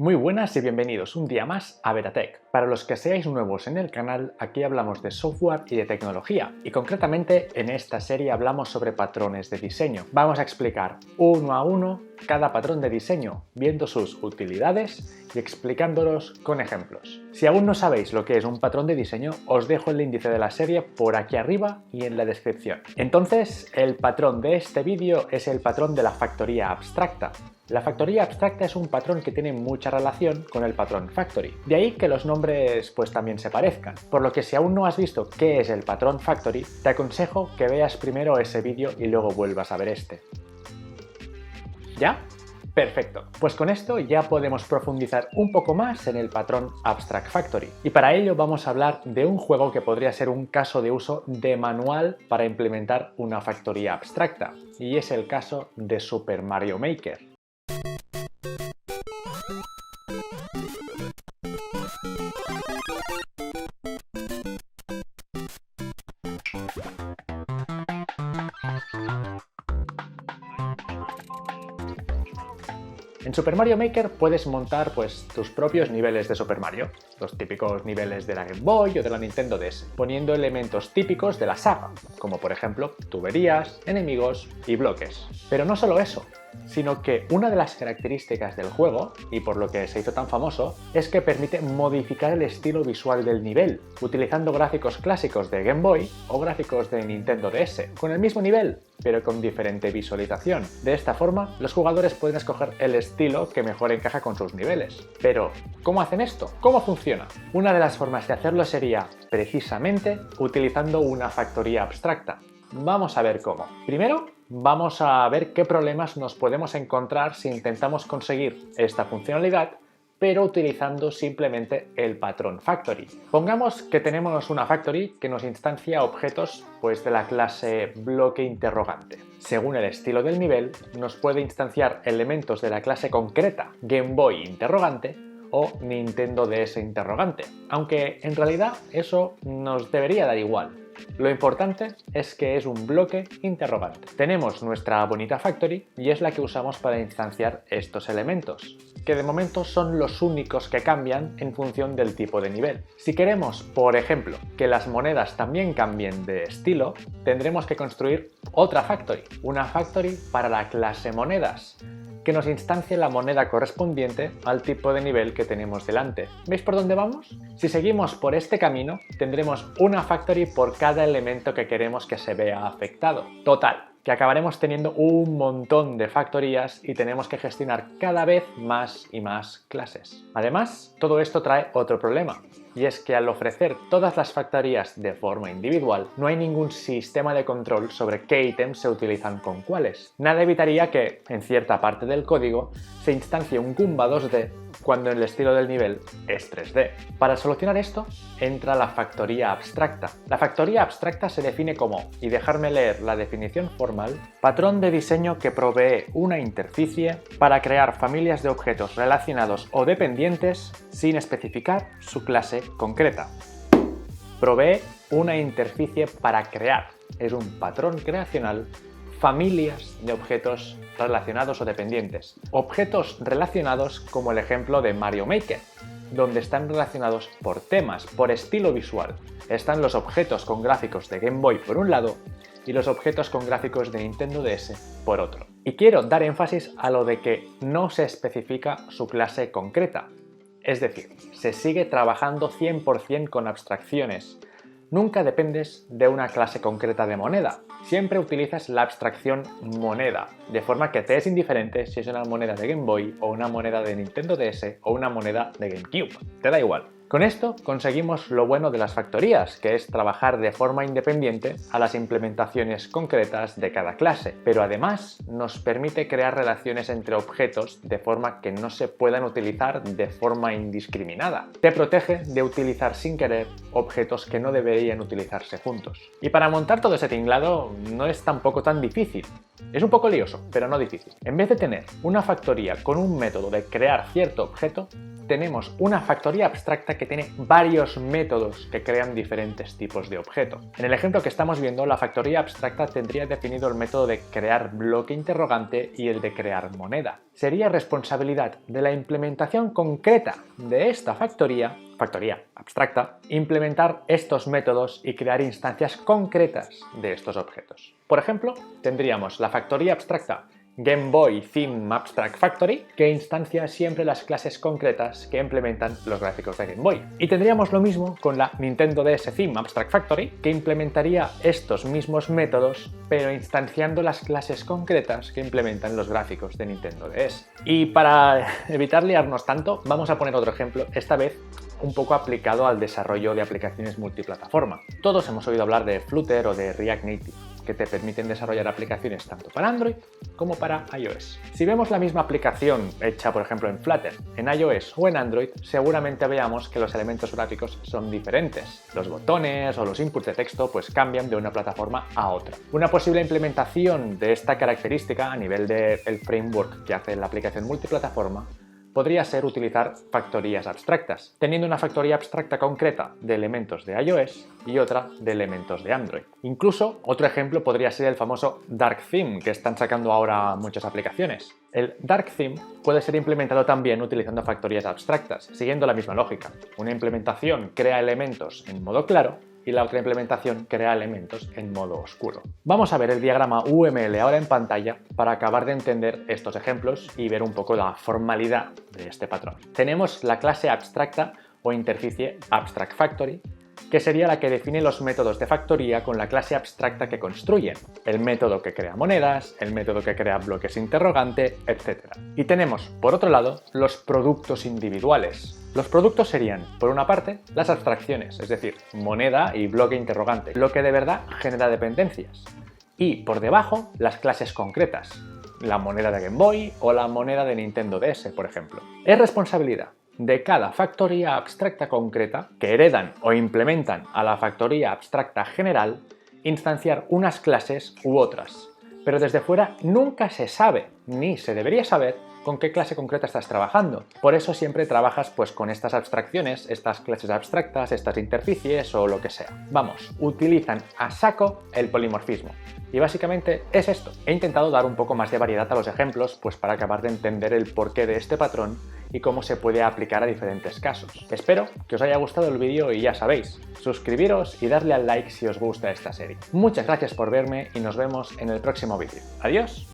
Muy buenas y bienvenidos un día más a Betatech. Para los que seáis nuevos en el canal, aquí hablamos de software y de tecnología, y concretamente en esta serie hablamos sobre patrones de diseño. Vamos a explicar uno a uno cada patrón de diseño, viendo sus utilidades y explicándolos con ejemplos. Si aún no sabéis lo que es un patrón de diseño, os dejo el índice de la serie por aquí arriba y en la descripción. Entonces, el patrón de este vídeo es el patrón de la factoría abstracta. La factoría abstracta es un patrón que tiene mucha relación con el patrón factory. De ahí que los nombres pues también se parezcan. Por lo que si aún no has visto qué es el patrón factory, te aconsejo que veas primero ese vídeo y luego vuelvas a ver este. ¿Ya? Perfecto. Pues con esto ya podemos profundizar un poco más en el patrón Abstract Factory. Y para ello vamos a hablar de un juego que podría ser un caso de uso de manual para implementar una factoría abstracta. Y es el caso de Super Mario Maker. En Super Mario Maker puedes montar tus propios niveles de Super Mario, los típicos niveles de la Game Boy o de la Nintendo DS, poniendo elementos típicos de la saga, como por ejemplo tuberías, enemigos y bloques. Pero no solo eso, sino que una de las características del juego, y por lo que se hizo tan famoso, es que permite modificar el estilo visual del nivel, utilizando gráficos clásicos de Game Boy o gráficos de Nintendo DS, con el mismo nivel, pero con diferente visualización. De esta forma, los jugadores pueden escoger el estilo que mejor encaja con sus niveles. Pero, ¿cómo hacen esto? ¿Cómo funciona? Una de las formas de hacerlo sería, precisamente, utilizando una factoría abstracta. Vamos a ver cómo. Primero, vamos a ver qué problemas nos podemos encontrar si intentamos conseguir esta funcionalidad, pero utilizando simplemente el patrón factory. Pongamos que tenemos una factory que nos instancia objetos de la clase bloque interrogante. Según el estilo del nivel, nos puede instanciar elementos de la clase concreta Game Boy interrogante o Nintendo DS interrogante, aunque en realidad eso nos debería dar igual. Lo importante es que es un bloque interrogante. Tenemos nuestra bonita factory y es la que usamos para instanciar estos elementos, que de momento son los únicos que cambian en función del tipo de nivel. Si queremos, por ejemplo, que las monedas también cambien de estilo, tendremos que construir otra factory, una factory para la clase monedas, que nos instancie la moneda correspondiente al tipo de nivel que tenemos delante. ¿Veis por dónde vamos? Si seguimos por este camino, tendremos una factory por cada elemento que queremos que se vea afectado. Total, que acabaremos teniendo un montón de factorías y tenemos que gestionar cada vez más y más clases. Además, todo esto trae otro problema, y es que al ofrecer todas las factorías de forma individual, no hay ningún sistema de control sobre qué ítems se utilizan con cuáles. Nada evitaría que, en cierta parte del código, se instancie un Goomba 2D cuando el estilo del nivel es 3D. Para solucionar esto, entra la factoría abstracta. La factoría abstracta se define como, y dejarme leer la definición formal, patrón de diseño que provee una interficie para crear familias de objetos relacionados o dependientes sin especificar su clase concreta. Provee una interficie para crear, es un patrón creacional, familias de objetos relacionados o dependientes. Objetos relacionados como el ejemplo de Mario Maker, donde están relacionados por temas, por estilo visual. Están los objetos con gráficos de Game Boy por un lado y los objetos con gráficos de Nintendo DS por otro. Y quiero dar énfasis a lo de que no se especifica su clase concreta. Es decir, se sigue trabajando 100% con abstracciones. Nunca dependes de una clase concreta de moneda. Siempre utilizas la abstracción moneda, de forma que te es indiferente si es una moneda de Game Boy o una moneda de Nintendo DS o una moneda de GameCube. Te da igual. Con esto conseguimos lo bueno de las factorías, que es trabajar de forma independiente a las implementaciones concretas de cada clase, pero además nos permite crear relaciones entre objetos de forma que no se puedan utilizar de forma indiscriminada. Te protege de utilizar sin querer objetos que no deberían utilizarse juntos. Y para montar todo ese tinglado no es tampoco tan difícil. Es un poco lioso, pero no difícil. En vez de tener una factoría con un método de crear cierto objeto, tenemos una factoría abstracta que tiene varios métodos que crean diferentes tipos de objeto. En el ejemplo que estamos viendo, la factoría abstracta tendría definido el método de crear bloque interrogante y el de crear moneda. Sería responsabilidad de la implementación concreta de esta factoría abstracta, implementar estos métodos y crear instancias concretas de estos objetos. Por ejemplo, tendríamos la factoría abstracta Game Boy Theme Abstract Factory, que instancia siempre las clases concretas que implementan los gráficos de Game Boy. Y tendríamos lo mismo con la Nintendo DS Theme Abstract Factory, que implementaría estos mismos métodos, pero instanciando las clases concretas que implementan los gráficos de Nintendo DS. Y para evitar liarnos tanto, vamos a poner otro ejemplo, esta vez un poco aplicado al desarrollo de aplicaciones multiplataforma. Todos hemos oído hablar de Flutter o de React Native, que te permiten desarrollar aplicaciones tanto para Android como para iOS. Si vemos la misma aplicación hecha, por ejemplo, en Flutter, en iOS o en Android, seguramente veamos que los elementos gráficos son diferentes. Los botones o los inputs de texto pues cambian de una plataforma a otra. Una posible implementación de esta característica a nivel del framework que hace la aplicación multiplataforma podría ser utilizar factorías abstractas, teniendo una factoría abstracta concreta de elementos de iOS y otra de elementos de Android. Incluso, otro ejemplo podría ser el famoso Dark Theme, que están sacando ahora muchas aplicaciones. El Dark Theme puede ser implementado también utilizando factorías abstractas, siguiendo la misma lógica. Una implementación crea elementos en modo claro y la otra implementación crea elementos en modo oscuro. Vamos a ver el diagrama UML ahora en pantalla para acabar de entender estos ejemplos y ver un poco la formalidad de este patrón. Tenemos la clase abstracta o interficie Abstract Factory, que sería la que define los métodos de factoría con la clase abstracta que construyen, el método que crea monedas, el método que crea bloques interrogante, etc. Y tenemos, por otro lado, los productos individuales. Los productos serían, por una parte, las abstracciones, es decir, moneda y bloque interrogante, lo que de verdad genera dependencias. Y, por debajo, las clases concretas, la moneda de Game Boy o la moneda de Nintendo DS, por ejemplo. Es responsabilidad de cada factoría abstracta concreta que heredan o implementan a la factoría abstracta general instanciar unas clases u otras. Pero desde fuera nunca se sabe, ni se debería saber, con qué clase concreta estás trabajando. Por eso siempre trabajas pues con estas abstracciones, estas clases abstractas, estas interficies o lo que sea. Vamos, utilizan a saco el polimorfismo. Y básicamente es esto. He intentado dar un poco más de variedad a los ejemplos pues para acabar de entender el porqué de este patrón y cómo se puede aplicar a diferentes casos. Espero que os haya gustado el vídeo y ya sabéis, suscribiros y darle al like si os gusta esta serie. Muchas gracias por verme y nos vemos en el próximo vídeo. ¡Adiós!